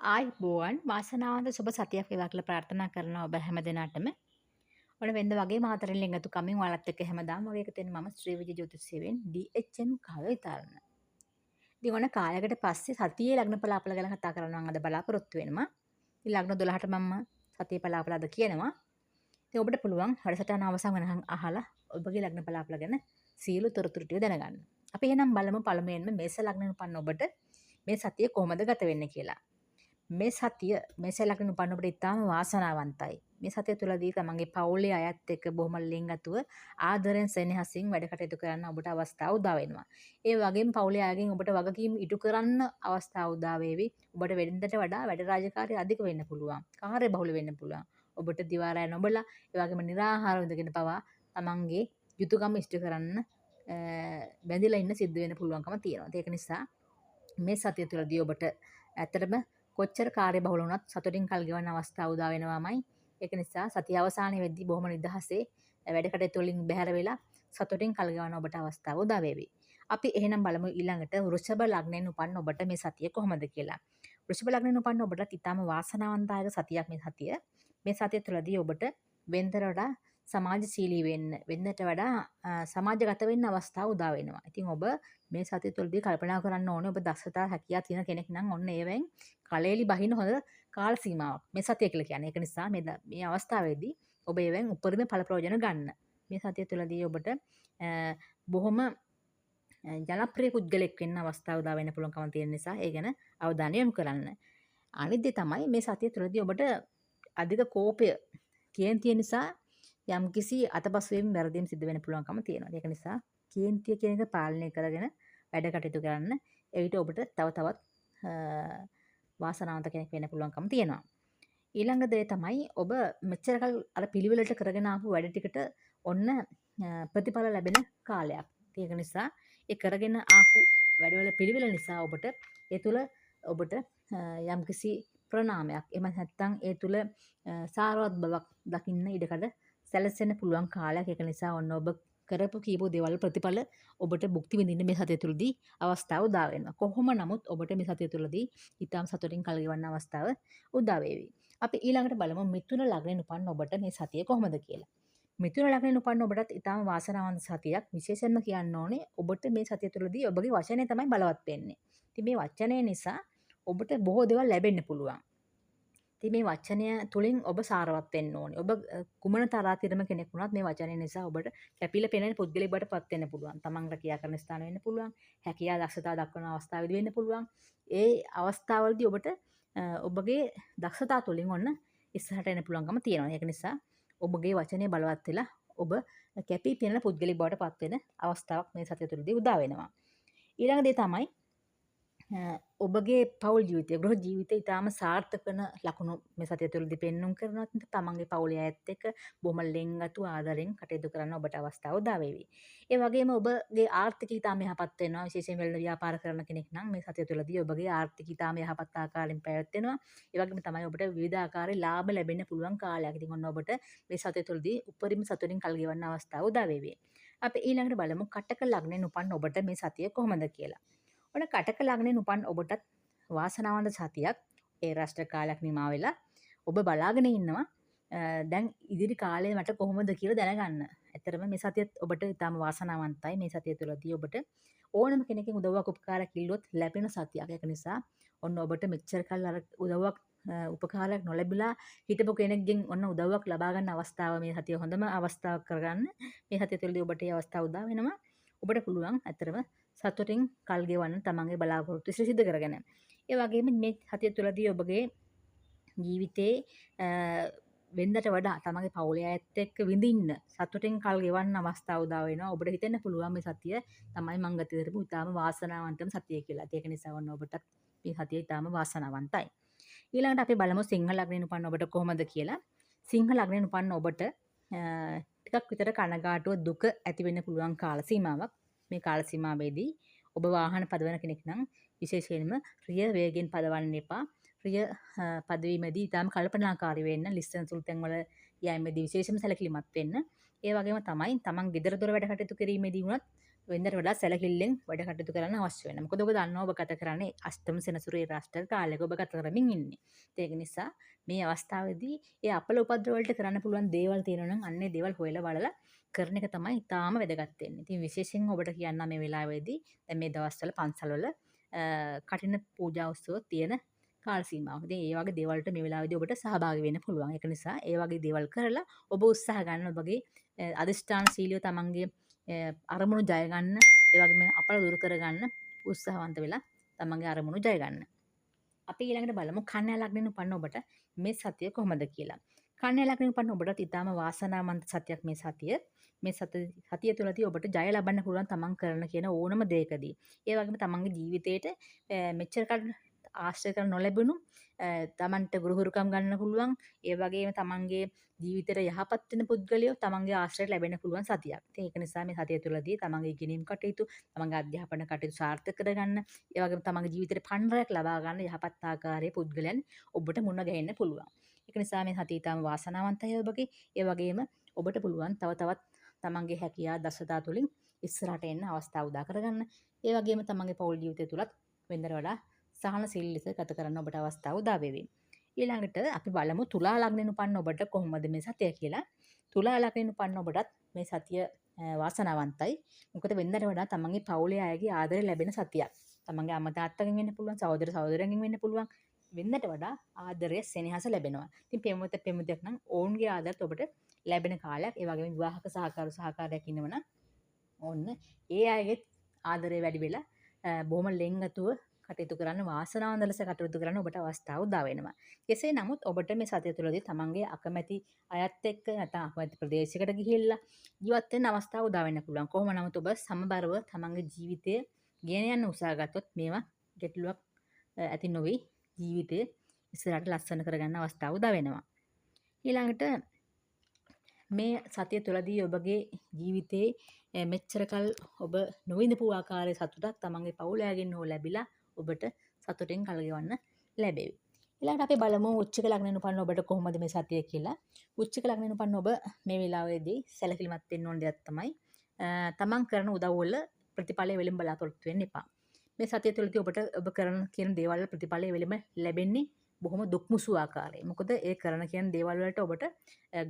ආයිබෝවන් වාසනාවන්ත සුබ සතියක් වේවා කියලා ප්‍රාර්ථනා කරනවා ඔබ හැම දිනාටම. ඔන්න වෙනද වගේ මාතරෙන් එකතු කමින් ඔයාලත් එක්ක හැමදාම වගේ එකතු වෙන මම ශ්‍රී විජය ජ්‍යොතිෂයෙන් DHM කාලවිතරණ. ඉතින් ඔන්න කාලයකට පස්සේ සතියේ ලග්න පලාපල ගැන කතා කරනවා අද බලාපොරොත්තු වෙනවා. ඉතින් ලග්න 12ට මම සතියේ පලාපල අද කියනවා. ඉතින් ඔබට පුළුවන් වැඩසටහන අවසන් වෙනකන් අහලා ඔබගේ ලග්න පලාපල ගැන සියලු තොරතුරු ටික දැනගන්න. අපි එහෙනම් බලමු පළමුවෙන්ම මේස ලග්නෙ උපන්න ඔබට මේ සතිය කොහොමද ගත වෙන්නේ කියලා. මේ සතිය මේස ලග්නෙ උපන්න ඔබට ඉතාම වාසනාවන්තයි. මේ සතිය තුළදී තමන්ගේ පවුලේ අයත් එක්ක බොහොම ලිංගතුව ආදරෙන් සෙනෙහසින් වැඩ කටයුතු කරන්න ඔබට අවස්ථාව උදා වෙනවා. ඒ වගේම පවුලේ අයගෙන් ඔබට වගකීම් ඉටු කරන්න අවස්ථාව උදා වේවි. ඔබට වෙනදට වඩා වැඩ රාජකාරී අධික වෙන්න පුළුවන්. කාර්යබහුල වෙන්න පුළුවන්. ඔබට දිවා රැ නොබලා ඒ වගේම නිරාහාර විඳගෙන පවා තමන්ගේ යුතුයකම් ඉෂ්ට කරන්න බැඳිලා ඉන්න සිද්ධ වෙන්න පුළුවන්කම තියෙනවා. ඒක නිසා මේ සතිය තුළදී ඔබට ඇත්තටම කොච්චර කාර්යබහුල වුණත් සතුටින් කල් ගෙවන්න අවස්ථාව උදා වෙනවාමයි. ඒක නිසා සතිය අවසානයේ වෙද්දී බොහොම නිදහසේ වැඩ කටයුතු වලින් බැහැර වෙලා සතුටින් කල් ගෙවන්න ඔබට අවස්ථාව උදා වේවි. අපි එහෙනම් බලමු ඊළඟට වෘෂභ ලග්නෙන් උපන්න ඔබට මේ සතිය කොහොමද කියලා. වෘෂභ ලග්නෙන් උපන්න ඔබට ඉතාම වාසනාවන්තයක සතියක් මේ සතිය. මේ සතිය තුළදී ඔබට වෙනදට වඩා සමාජශීලී වෙන්න වෙනදට වඩා සමාජගත වෙන්න අවස්ථාව උදා වෙනවා. ඉතින් ඔබ මේ සතිය තුළදී කල්පනා කරන්න ඕනේ ඔබ දක්ෂතා හැකියාව තියෙන කෙනෙක් නම් ඔන්න ඒවෙන් කලෙලි බහින හොඳ කාල සීමාවක් මේ සතිය කියලා කියන්නේ. ඒක නිසා මේ අවස්ථාවේදී ඔබ ඒවෙන් උපරිම ඵල ප්‍රයෝජන ගන්න. මේ සතිය තුළදී ඔබට බොහොම ජනප්‍රිය පුද්ගලෙක් වෙන්න අවස්ථාව උදා වෙන්න පුළුවන්කම තියෙන නිසා ඒ ගැන අවධානය යොමු කරන්න. අනිත් දේ තමයි මේ සතිය තුළදී ඔබට අධික කෝපය කේන්තිය නිසා යම්කිසි අතපසුවීම් වැරදීම් සිද්ධ වෙන්න පුළුවන්කම තියෙනවා. ඒක නිසා කේන්තිය කියන එක පාලනය කරගෙන වැඩ කටයුතු කරන්න. එවිට ඔබට තව තවත් වාසනාවන්ත කෙනෙක් වෙන්න පුළුවන්කම තියෙනවා. ඊළඟ දේ තමයි ඔබ මෙච්චර කල් අර පිළිවෙලට කරගෙන ආපු වැඩ ටිකට ඔන්න ප්‍රතිඵල ලැබෙන කාලයක්. ඒක නිසා ඒ කරගෙන ආපු වැඩවල පිළිවෙල නිසා ඔබට ඒ තුල ඔබට යම්කිසි ප්‍රණාමයක් එහෙම නැත්නම් ඒ තුල සාරවත් බවක් දකින්න ඉඩකඩ සැලසෙන්න පුළුවන් කාලයක්. ඒක නිසා ඔන්න ඔබ කරපු කීප දේවල් ප්‍රතිඵල ඔබට භුක්ති විඳින්න මේ සතිය තුළදී අවස්ථාව උදා වෙනවා. කොහොම නමුත් ඔබට මේ සතිය තුළදී ඊටාම් සතුටින් කල් ගෙවන්න අවස්ථාව උදා වේවි. අපි ඊළඟට බලමු මිථුන ලග්නෙන් උපන්න ඔබට මේ සතිය කොහොමද කියලා. මිථුන ලග්නෙන් උපන්න ඔබටත් ඊටාම් වාසනාවන්ත සතියක්. විශේෂයෙන්ම කියන්න ඕනේ ඔබට මේ සතිය තුළදී ඔබගේ වචනය තමයි බලවත් වෙන්නේ. ඉතින් මේ වචනය නිසා ඔබට බොහෝ දේවල් ලැබෙන්න පුළුවන්. ඉතින් මේ වචනය තුලින් ඔබ සාරවත් වෙන්න ඕනේ. ඔබ කුමන තරාතිරම කෙනෙක් වුණත් මේ වචනය නිසා ඔබට කැපිලා පෙනෙන පුද්ගලෙක් බවට පත් වෙන්න පුළුවන්. තමන් රැකියා කරන ස්ථාන වෙන්න පුළුවන්. හැකියාව දක්ෂතාව දක්වන අවස්ථාවේදී වෙන්න පුළුවන්. ඒ අවස්ථාවවලදී ඔබට ඔබගේ දක්ෂතාව තුලින් ඔන්න ඉස්සරහට එන්න පුළුවන්කම තියෙනවා. ඒක නිසා ඔබගේ වචනය බලවත් වෙලා ඔබ කැපී පෙනෙන පුද්ගලෙක් බවට පත් වෙන අවස්ථාවක් මේ සතිය තුළදී උදා වෙනවා. ඊළඟ දේ තමයි ඔබගේ පවුල් ජීවිතය ගෘහ ජීවිතය ඉතාම සාර්ථක වෙන ලකුණු මේ සතිය තුළදී පෙන්눔 කරනවා. තමන්ගේ පවුලේ අයත් එක්ක බොහොම ලෙන්ගතු ආදරෙන් කටයුතු කරන්න ඔබට අවස්ථාව උදා වේවි. ඒ වගේම ඔබගේ ආර්ථිකය ඉතාම යහපත් වෙනවා. විශේෂයෙන් වෙළඳ ව්‍යාපාර කරන කෙනෙක් නම් මේ සතිය තුළදී ඔබගේ ආර්ථිකය ඉතාම යහපත් ආකාරයෙන් පැවැත්වෙනවා. ඒ වගේම තමයි ඔබට විවිධ ආකාරයේ ලාභ ලැබෙන්න පුළුවන් කාලයක්. ඉතින් ඔන්න ඔබට මේ සතිය තුළදී උපරිම සතුටින් කල් ගෙවන්න අවස්ථාව උදා වේවි. අපි ඊළඟට බලමු කටක ලග්නෙන් උපන්න ඔබට මේ සතිය කොහොමද කියලා. ඔන්න කටක ලග්නෙන් උපන් ඔබටත් වාසනාවන්ත සතියක්. ඒ රාෂ්ට්‍ර කාලයක් නිමා වෙලා ඔබ බලාගෙන ඉන්නවා දැන් ඉදිරි කාලේ මට කොහොමද කියලා දැනගන්න. ඇත්තටම මේ සතියත් ඔබට ඉතාම වාසනාවන්තයි. මේ සතිය තුළදී ඔබට ඕනම කෙනෙක්ගෙන් උදව්වක් උපකාරයක් ඉල්ලුවොත් ලැබෙන සතියක්. ඒක නිසා ඔන්න ඔබට මෙච්චර කල් අර උදව්වක් උපකාරයක් නොලැබිලා හිටපු කෙනෙක්ගෙන් ඔන්න උදව්වක් ලබා ගන්න අවස්ථාව මේ සතිය හොඳම අවස්ථාවක් කරගන්න. මේ සතිය තුළදී ඔබට මේ අවස්ථාව උදා වෙනවා. ඔබට පුළුවන් ඇත්තටම සතුටින් කල් ගෙවන්න තමන්ගේ බලාපොරොත්තු සිද්ධ කරගෙන. ඒ වගේම මේ සතිය තුළදී ඔබගේ ජීවිතේ වෙනදට වඩා තමන්ගේ පවුලේ අයත් එක්ක විඳින්න සතුටින් කල් ගෙවන්න අවස්ථාව උදා වෙනවා. ඔබට හිතෙන්න පුළුවන් මේ සතිය තමයි මම ගත කරපු ඉතාම වාසනාවන්තම සතිය කියලා. ඒක නිසා වන්න ඔබටත් මේ සතිය ඉතාම වාසනාවන්තයි. ඊළඟට අපි බලමු සිංහ ලග්නෙන් උපන්න ඔබට කොහොමද කියලා. සිංහ ලග්නෙන් උපන්න ඔබට ටිකක් විතර කනගාටුව දුක ඇති වෙන්න පුළුවන් කාල සීමාවක්. මේ කාල සීමාවේදී ඔබ වාහන පදවන කෙනෙක් නම් විශේෂයෙන්ම රිය වේගෙන් පදවන්න එපා. රිය පදවීමේදී ඊටාම කල්පනාකාරී වෙන්න, ලිස්සන සුළුතෙන් වල යෑමේදී විශේෂම සැලකිලිමත් වෙන්න. ඒ වගේම තමයි තමන් ගෙදර දොර වැඩ කටයුතු කිරීමේදී වුණත් වෙනදට වඩා සැලකිල්ලෙන් වැඩ කටයුතු කරන්න අවශ්‍ය වෙනවා. මොකද ඔබ දන්නවා ඔබ ගත කරන්නේ අෂ්ටම සෙනසුරේ රාෂ්ට්‍ර කාලයක ඔබ ගත කරමින් ඉන්නේ. ඒක නිසා මේ අවස්ථාවේදී ඒ අපල උපද්‍රව වලට කරන්න පුළුවන් දේවල් තියෙනවා නම් අන්නේ දේවල් හොයලා බලලා කරන එක තමයි ඉතාම වැදගත් වෙන්නේ. ඉතින් විශේෂයෙන් ඔබට කියන්න මේ වෙලාවේදී දැන් මේ දවස්වල පන්සල්වල කටින පූජා උත්සව තියෙන කාල සීමාවක්. ඉතින් ඒ වගේ දේවල් වලට මේ වෙලාවේදී ඔබට සහභාගී වෙන්න පුළුවන්. ඒක නිසා ඒ වගේ දේවල් කරලා ඔබ උත්සාහ ගන්න ඔබගේ අදිෂ්ඨාන සීලිය තමන්ගේ අරමුණු ජය ගන්න, ඒ වගේම අපල දුරු කරගන්න උත්සාහවන්ත වෙලා තමන්ගේ අරමුණු ජය ගන්න. අපි ඊළඟට බලමු කන්‍යා ලග්නෙන් උපන්න ඔබට මේ සතිය කොහොමද කියලා. කන්‍යා ලග්නෙන් උපන්න ඔබට ඉතාම වාසනාවන්ත සතියක් මේ සතිය. මේ සතිය තුළදී ඔබට ජය ලබන්න පුළුවන් තමන් කරන කියන ඕනම දෙයකදී. ඒ වගේම තමන්ගේ ජීවිතේට මෙච්චර කල් ආශ්‍රය කර නොලැබුණු තමන්ට ගුරුහුරුකම් ගන්න පුළුවන්. ඒ වගේම තමන්ගේ ජීවිතේට යහපත් වෙන පුද්ගලයෝ තමන්ගේ ආශ්‍රයයට ලැබෙන්න පුළුවන් සතියක්. ඉතින් ඒක නිසා මේ සතිය තුළදී තමන්ගේ ඉගෙනීම් කටයුතු, තමන්ගේ අධ්‍යාපන කටයුතු සාර්ථක කරගන්න, ඒ වගේම තමන්ගේ ජීවිතේට පණ්ඩරයක් ලබා ගන්න යහපත් ආකාරයේ පුද්ගලයන් ඔබට මුණ ගැහෙන්න පුළුවන්. ඒක නිසා මේ සතිය ඊටම වාසනාවන්තයි ඔබගේ. ඒ වගේම ඔබට පුළුවන් තව තවත් තමන්ගේ හැකියාව දක්ෂතා තුළින් ඉස්සරහට එන්න අවස්ථාව උදා කරගන්න. ඒ වගේම තමන්ගේ පෞල් ජීවිතය තුලත් වෙනදට වඩා සහනශීලී ලෙස ගත කරන්න ඔබට අවස්ථාව උදා වේවි. ඊළඟට අපි බලමු තුලා ලග්නෙන් උපන්න ඔබට කොහොමද මේ සතිය කියලා. තුලා ලග්නෙන් උපන්න ඔබටත් මේ සතිය වාසනාවන්තයි. මොකද වෙනදට වඩා තමන්ගේ පවුලේ අයගේ ආදරය ලැබෙන සතියක්. තමන්ගේ අම්මා තාත්තගෙන් වෙන්න පුළුවන්, සහෝදර සහෝදරයන්ගෙන් වෙන්න පුළුවන්. වෙනදට වඩා ආදරය සෙනෙහස ලැබෙනවා. ඉතින් පෙමුදෙක් නම් ඔවුන්ගේ ආදරත් ඔබට ලැබෙන කාලයක්. ඒ වගේම විවාහක සහකාරයක් ඉන්නවනම් ඔන්න ඒ අයගෙත් ආදරය වැඩි වෙලා බොහොම ලෙන්ගතුව කටයුතු කරන්න, වාසනාවන්ත ලෙස කටයුතු කරන්න ඔබට අවස්ථාව උදා වෙනවා. කෙසේ නමුත් ඔබට මේ සතිය තුළදී තමන්ගේ අකමැති අයත් එක්ක නැත්නම් අකමැති ප්‍රදේශයකට ගිහිල්ලා ජීවත් වෙන්න අවස්ථාව උදා වෙන්න පුළුවන්. කොහොම නමුත් ඔබ සමබරව තමන්ගේ ජීවිතය ගෙන යන්න උත්සාහ ගත්තොත් මේවා ගැටලුවක් ඇති නොවි ජීවිතය ඉස්සරහට ලස්සන කරගන්න අවස්ථාව උදා වෙනවා. ඊළඟට මේ සතිය තුළදී ඔබගේ ජීවිතේ මෙච්චර කල් ඔබ නොවිඳපු ආකාරයේ සතුටක් තමන්ගේ පවුලයාගෙන් හෝ ලැබිලා ඔබට සතුටින් කල් ගෙවන්න ලැබෙවි. ඊළඟට අපි බලමු උච්චක ලග්නෙන් උපන්න ඔබට කොහොමද මේ සතිය කියලා. උච්චක ලග්නෙන් උපන්න ඔබ මේ වෙලාවේදී සැලකිලිමත් වෙන්න ඕන දෙයක් තමයි තමන් කරන උදව් වල ප්‍රතිඵලය වෙලින් බලාපොරොත්තු වෙන්න එපා. මේ සතිය තුළදී ඔබට ඔබ කරන කියන දේවල් ප්‍රතිඵලය වෙලිම ලැබෙන්නේ බොහොම දුක්මුසු ආකාරයෙන්. මොකද ඒ කරන කියන දේවල් වලට ඔබට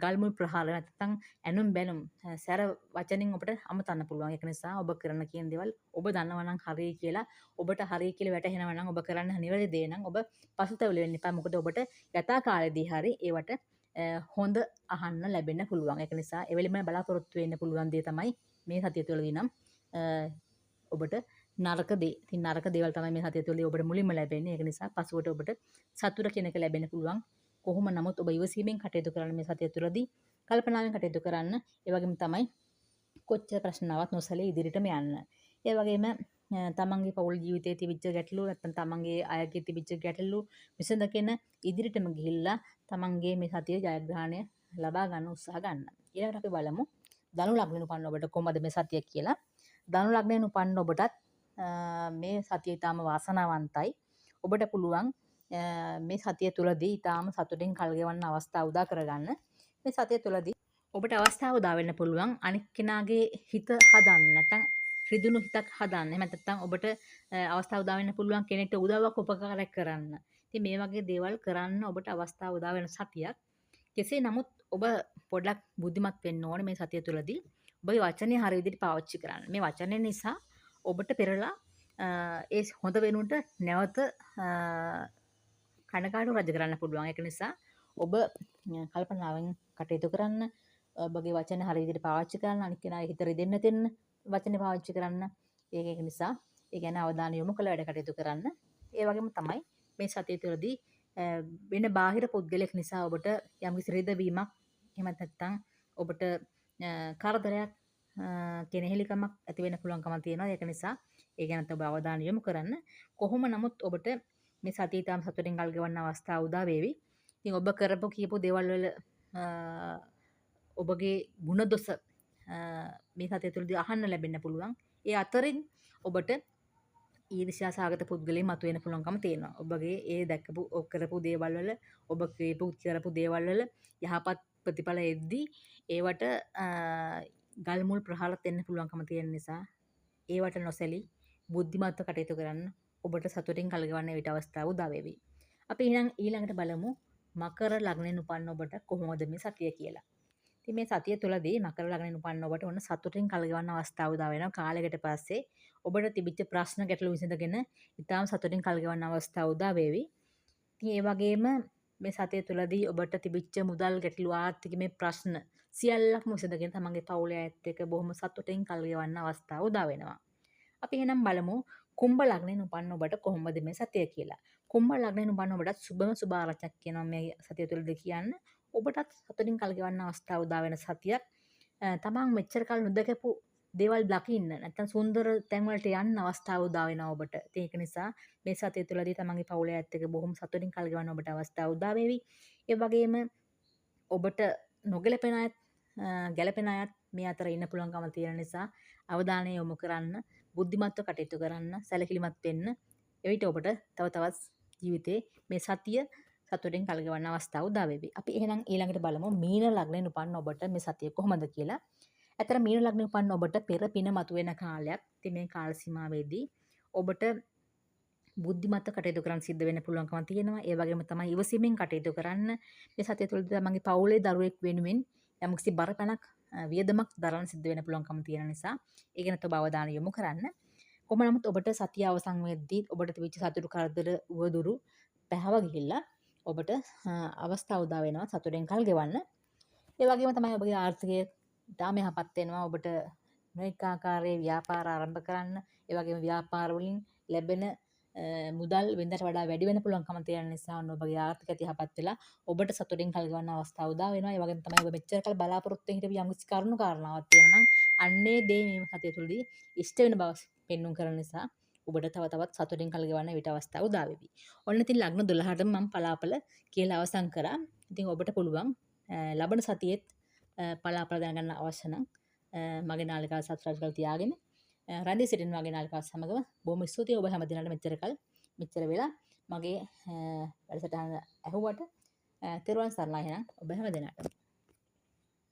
ගල්මුල් ප්‍රහාර නැත්නම් ඇනුම් බැනුම් සැර වචනින් ඔබට අමතන්න පුළුවන්. ඒක නිසා ඔබ කරන කියන දේවල් ඔබ දන්නවා නම් හරියි කියලා, ඔබට හරියි කියලා වැටහෙනවා නම්, ඔබ කරන්න නිවැරදි දේ නම් ඔබ පසුතැවිලි වෙන්න එපා. මොකද ඔබට යථා කාලෙදී හරි ඒවට හොඳ අහන්න ලැබෙන්න පුළුවන්. ඒක නිසා එවෙලෙම බලාපොරොත්තු වෙන්න පුළුවන් දේ තමයි මේ සතිය තුළදී නම් ඔබට නරක දේ. ඉතින් නරක දේවල් තමයි මේ සතිය තුළදී ඔබට මුලින්ම ලැබෙන්නේ. ඒක නිසා පසුවට ඔබට සතුට කියන එක ලැබෙන්න පුළුවන්. කොහොම නමුත් ඔබ ඉවසීමෙන් කටයුතු කරන්න මේ සතිය තුළදී කල්පනාවෙන් කටයුතු කරන්න. ඒ වගේම තමයි කොච්චර ප්‍රශ්නාවක් නොසලී ඉදිරියටම යන්න. ඒ වගේම තමන්ගේ පෞල් ජීවිතයේ තිබිච්ච ගැටලු නැත්නම් තමන්ගේ අයගේ තිබිච්ච ගැටලු විසඳගෙන ඉදිරියටම ගිහිල්ලා තමන්ගේ මේ සතිය ජයග්‍රහණය ලබා ගන්න උත්සාහ ගන්න. ඊළඟට අපි බලමු ධනු ලග්නෙන් උපන්න ඔබට කොහොමද මේ සතිය කියලා. ධනු ලග්නයෙන් උපන්න ඔබටත් මේ සතිය ඊටාම වාසනාවන්තයි. ඔබට පුළුවන් මේ සතිය තුළදී ඊටාම සතුටින් කල් ගෙවන්න අවස්ථාව උදා කරගන්න. මේ සතිය තුළදී ඔබට අවස්ථාව උදා වෙන්න පුළුවන් අනික් කෙනාගේ හිත හදන්න, නැත්නම් රිදුණු හිතක් හදන්න. එහෙම නැත්නම් ඔබට අවස්ථාව උදා වෙන්න පුළුවන් කෙනෙක්ට උදව්වක් උපකාරයක් කරන්න. ඉතින් මේ වගේ දේවල් කරන්න ඔබට අවස්ථාව උදා වෙන සතියක්. කෙසේ නමුත් ඔබ පොඩ්ඩක් බුද්ධිමත් වෙන්න ඕනේ මේ සතිය තුළදී. ඔබගේ වචනේ හරිය විදිහට පාවිච්චි කරන්න. මේ වචනේ නිසා ඔබට පෙරලා ඒ හොඳ වෙනුන්ට නැවත කනකාඩු රජ කරන්න පුළුවන්. ඒක නිසා ඔබ කල්පනාවෙන් කටයුතු කරන්න, ඔබගේ වචන හරිය විදිහට පාවිච්චි කරන්න, අනිත් කෙනාගේ හිත රිදෙන්න දෙන්න වචනේ පාවිච්චි කරන්න. ඒක නිසා ඒ ගැන අවධානය යොමු කළ වැඩ කටයුතු කරන්න. ඒ වගේම තමයි මේ සතිය තුළදී වෙන බාහිර පුද්ගලයෙක් නිසා ඔබට යම්කිසි රිදවීමක් එහෙම නැත්නම් ඔබට කරදරයක් කෙනෙහිලිකමක් ඇති වෙන්න පුළුවන්කම තියෙනවා. ඒක නිසා ඒ ගැන ඔබ අවධානය යොමු කරන්න. කොහොම නමුත් ඔබට මේ සතිය තාම සතුටින් කල් ගෙවන්න අවස්ථාව උදා වේවි. ඉතින් ඔබ කරපු කියපු දේවල් වල ඔබගේ ಗುಣදොස මේ සතිය තුළදී අහන්න ලැබෙන්න පුළුවන්. ඒ අතරින් ඔබට ඊර්ෂ්‍යා සහගත පුද්ගලයන් මතුවෙන්න පුළුවන්කම තියෙනවා. ඔබගේ ඒ දැක්කපු කරපු දේවල් වල, ඔබ කරපු දේවල් වල යහපත් ප්‍රතිඵල එද්දී ඒවට ගල් මුල් ප්‍රහාරත් එන්න පුළුවන්කම තියෙන නිසා ඒවට නොසැලී බුද්ධිමත්ව කටයුතු කරන්න ඔබට සතුටින් කල් ගෙවන්න විට අවස්ථාව උදා වේවි. අපි එහෙනම් ඊළඟට බලමු මකර ලග්නයෙන් උපන්න ඔබට කොහොමද මේ සතිය කියලා. ඉතින් මේ සතිය තුළදී මකර ලග්නයෙන් උපන්න ඔබට ඔන්න සතුටින් කල් ගෙවන්න අවස්ථාව උදා වෙනවා. කාලයකට පස්සේ ඔබට තිබිච්ච ප්‍රශ්න ගැටලු විසඳගෙන ඉතාම සතුටින් කල් ගෙවන්න අවස්ථාව උදා වේවි. ඉතින් ඒ වගේම මේ සතිය තුළදී ඔබට තිබිච්ච මුදල් ගැටලු ආර්ථිකමය ප්‍රශ්න සියල්ලක්ම විසඳගෙන තමන්ගේ පවුලේ අයත් එක්ක බොහොම සතුටින් කල් ගෙවන්න අවස්ථාව උදා වෙනවා. අපි එහෙනම් බලමු කුම්භ ලග්නයෙන් උපන්න ඔබට කොහොමද මේ සතිය කියලා. කුම්භ ලග්නයෙන් උපන්න ඔබට සුබම සුබ ආරංචියක් කියනවා මේ සතිය තුළදී කියන්න. ඔබටත් සතුටින් කල් ගෙවන්න අවස්ථාව උදා වෙන සතියක්. තමන් මෙච්චර කල් නොදකපු දේවල් දකින්න නැත්නම් සුන්දර තැන් වලට යන්න අවස්ථාව උදා වෙනවා ඔබට. ඉතින් ඒක නිසා මේ සතිය තුළදී තමන්ගේ පවුලේ අයත් එක්ක බොහොම සතුටින් කල් ගෙවන්න ඔබට අවස්ථාව උදා වේවි. ඒ වගේම ඔබට නොගැලපෙන අයත් ගැලපෙන අයත් මේ අතර ඉන්න පුළුවන්කම තියෙන නිසා අවධානය යොමු කරන්න, බුද්ධිමත්ව කටයුතු කරන්න, සැලකිලිමත් වෙන්න. එවිට ඔබට තව තවත් ජීවිතේ මේ සතිය සතුටින් කල් ගෙවන්න අවස්ථාව උදා වෙවි. අපි එහෙනම් ඊළඟට බලමු මීන ලග්නයෙන් උපන්න ඔබට මේ සතිය කොහොමද කියලා. ඇතර මීන ලග්නයෙන් උපන්න ඔබට පෙර පින මතුවෙන කාලයක්. ඉතින් මේ කාල සීමාවේදී ඔබට බුද්ධිමත්ව කටයුතු කරන්න සිද්ධ වෙන්න පුළුවන්කම තියෙනවා. ඒ වගේම තමයි ඉවසීමෙන් කටයුතු කරන්න. මේ සතිය තුළදී තමන්ගේ පවුලේ දරුවෙක් වෙනුවෙන් යම්කිසි බරපණක් වියදමක් දරන්න සිද්ධ වෙන්න පුළුවන්කම තියෙන නිසා ඒ ගැන ඔබ අවධානය යොමු කරන්න. කොහොම නමුත් ඔබට සතිය අවසන් වෙද්දී ඔබට තිබිච්ච සතුටු කරදර උවදුරු පැහැව ගිහිල්ලා ඔබට අවස්ථාව උදා වෙනවා සතුටෙන් කල් ගෙවන්න. ඒ වගේම තමයි ඔබගේ ආර්ථිකය ඉතාම යහපත් වෙනවා. ඔබට නොඑක ආකාරයේ ව්‍යාපාර ආරම්භ කරන්න, ඒ වගේම ව්‍යාපාර වලින් ලැබෙන මුදල් වෙනදට වඩා වැඩි වෙන්න පුළුවන්කම තියෙන නිසා ඔන්න ඔබගේ ආර්ථිකය යහපත් වෙලා ඔබට සතුටින් කල් ගෙවන්න අවස්ථාව උදා වෙනවා. ඒ වගේම තමයි ඔබ මෙච්චර කල් බලාපොරොත්තු වෙ හිටපු යම්කිසි කරුණු කාරණාවක් තියෙනවා නම් අන්නේ දේ මේ සතිය තුළදී ඉෂ්ට වෙන බව පෙන්වුම් කරන නිසා ඔබට තව තවත් සතුටින් කල් ගෙවන්න විට අවස්ථාව උදා වෙවි. ඔන්න ඉතින් ලග්න 12ටම මම පලාපල කියලා අවසන් කරා. ඉතින් ඔබට පුළුවන් ලබන සතියේත් පලාපල දැනගන්න අවශ්‍ය නම් මගේ නාලිකාව සබ්ස්ක්‍රයිබ් කරලා තියාගෙන රැඳී සිටින මගේ නාලිකාව සමග බොහොම ස්තුතියි ඔබ හැම දිනකටම මෙච්චර වෙලා මගේ වැඩසටහන ඇහුවට තෙරුවන් සරණයි එහෙනම් ඔබ හැම දිනකටම